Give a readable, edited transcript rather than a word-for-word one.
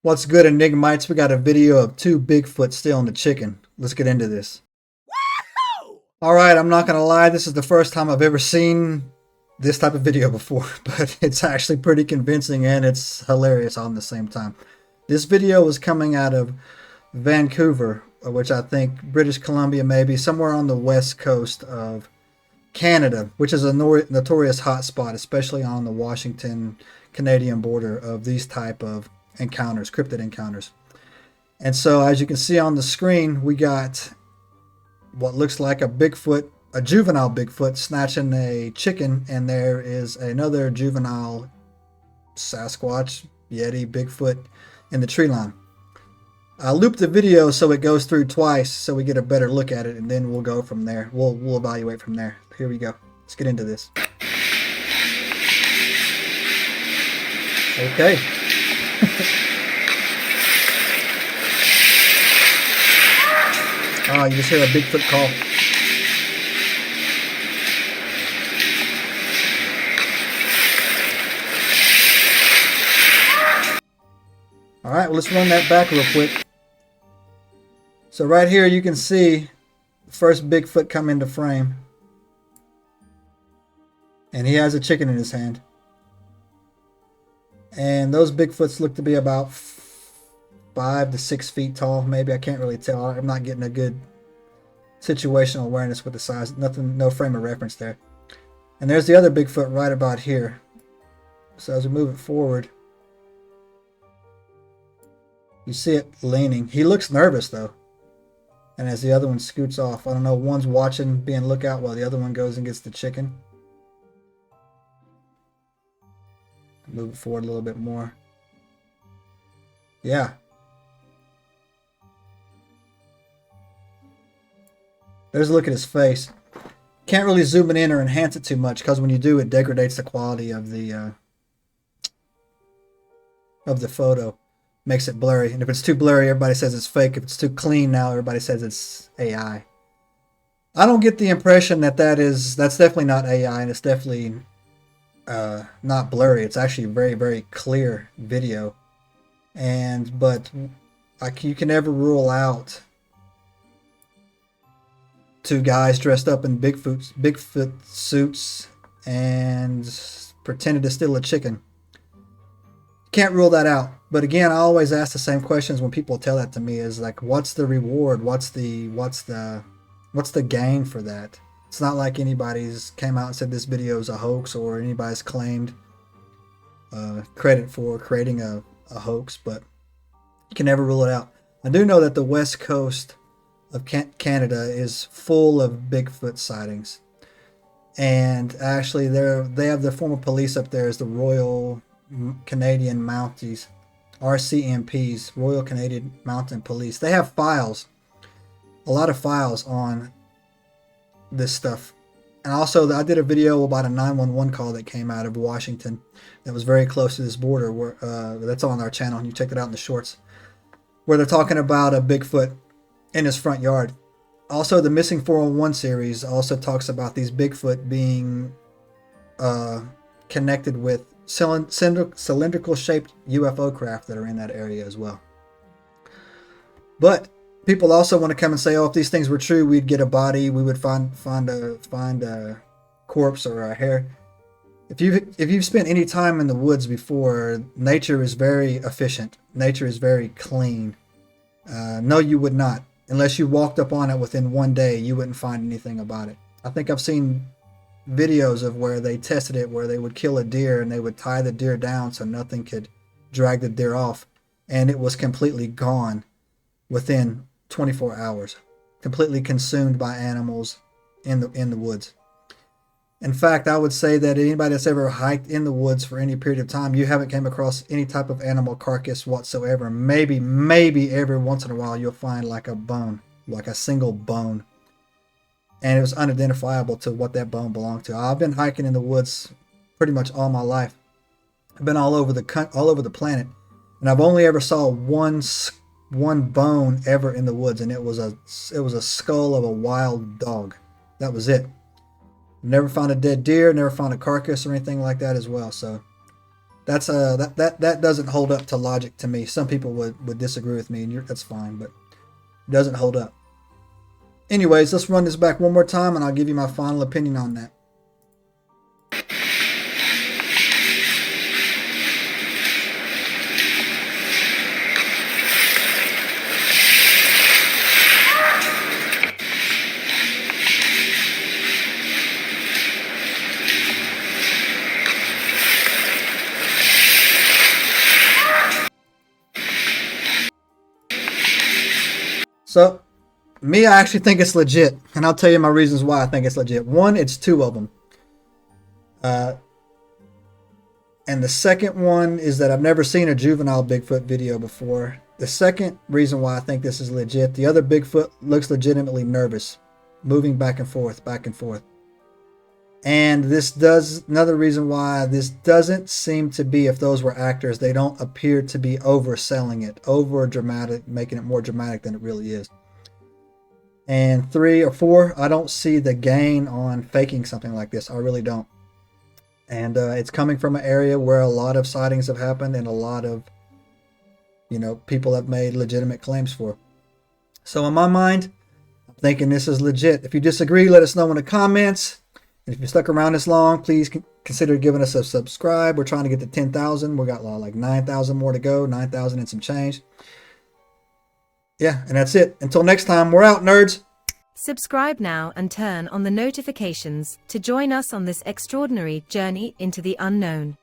What's good, Enigmites? We got a video of two Bigfoot stealing a chicken. Let's get into this. Alright, I'm not gonna lie, this is the first time I've ever seen this type of video before, but it's actually pretty convincing and it's hilarious all at the same time. This video was coming out of Vancouver, which I think British Columbia, maybe somewhere on the west coast of Canada, which is a notorious hotspot, especially on the Washington-Canadian border of these type of encounters, cryptid encounters. And so as you can see on the screen, we got what looks like a Bigfoot, a juvenile Bigfoot snatching a chicken, and there is another juvenile Sasquatch, Yeti, Bigfoot in the tree line. I looped the video so it goes through twice so we get a better look at it, and then we'll go from there. We'll evaluate from there. Here we go. Let's get into this. Okay. Oh, you just hear a Bigfoot call. Alright, well, let's run that back real quick. So right here you can see the first Bigfoot come into frame. And he has a chicken in his hand. And those Bigfoots look to be about 5 to 6 feet tall, maybe. I can't really tell. I'm not getting a good situational awareness with the size. Nothing, no frame of reference there. And there's the other Bigfoot right about here. So as we move it forward, you see it leaning. He looks nervous though. And as the other one scoots off, I don't know, one's watching, being lookout, while the other one goes and gets the chicken. Move it forward a little bit more. Yeah. There's a look at his face. Can't really zoom it in or enhance it too much, because when you do, it degrades the quality of the photo. Makes it blurry. And if it's too blurry, everybody says it's fake. If it's too clean now, everybody says it's AI. I don't get the impression that that's definitely not AI, and it's definitely not blurry. It's actually very, very clear video. But like, you can never rule out two guys dressed up in Bigfoot suits and pretended to steal a chicken. Can't rule that out. But again, I always ask the same questions when people tell that to me, is like, what's the reward? What's the gain for that? It's not like anybody's came out and said this video is a hoax, or anybody's claimed credit for creating a hoax, but you can never rule it out. I do know that the west coast of Canada is full of Bigfoot sightings, and actually they have the former police up there as the Royal Canadian Mounties, RCMPs, Royal Canadian Mountain Police. They have files, a lot of files on this stuff. And also, I did a video about a 911 call that came out of Washington that was very close to this border. Where that's on our channel, and you check it out in the shorts, where they're talking about a Bigfoot in his front yard. Also, the Missing 411 series also talks about these Bigfoot being connected with cylindrical shaped UFO craft that are in that area as well. But people also want to come and say, oh, if these things were true, we'd get a body, we would find a corpse or a hair. If you've spent any time in the woods before, nature is very efficient. Nature is very clean. No, you would not. Unless you walked up on it within one day, you wouldn't find anything about it. I think I've seen videos of where they tested it, where they would kill a deer and they would tie the deer down so nothing could drag the deer off, and it was completely gone within 24 hours, completely consumed by animals in the woods. In fact, I would say that anybody that's ever hiked in the woods for any period of time, you haven't came across any type of animal carcass whatsoever. Maybe every once in a while you'll find like a bone, like a single bone, and it was unidentifiable to what that bone belonged to. I've been hiking in the woods pretty much all my life. I've been all over the planet, and I've only ever saw one bone ever in the woods, and it was a skull of a wild dog. That was it. Never found a dead deer, never found a carcass or anything like that as well. So that doesn't hold up to logic to me. Some people would disagree with me, and that's fine, but it doesn't hold up. Anyways, let's run this back one more time, and I'll give you my final opinion on that. So, me, I actually think it's legit, and I'll tell you my reasons why I think it's legit. One, it's two of them. And the second one is that I've never seen a juvenile Bigfoot video before. The second reason why I think this is legit, the other Bigfoot looks legitimately nervous, moving back and forth, back and forth. And another reason why this doesn't seem to be, if those were actors, they don't appear to be overselling it, over dramatic, making it more dramatic than it really is. And 3 or 4, I don't see the gain on faking something like this. I really don't. And it's coming from an area where a lot of sightings have happened and a lot of, people have made legitimate claims for. So in my mind, I'm thinking this is legit. If you disagree, let us know in the comments. And if you stuck around this long, please consider giving us a subscribe. We're trying to get to 10,000. We got like 9,000 more to go, 9,000 and some change. Yeah, and that's it. Until next time, we're out, nerds. Subscribe now and turn on the notifications to join us on this extraordinary journey into the unknown.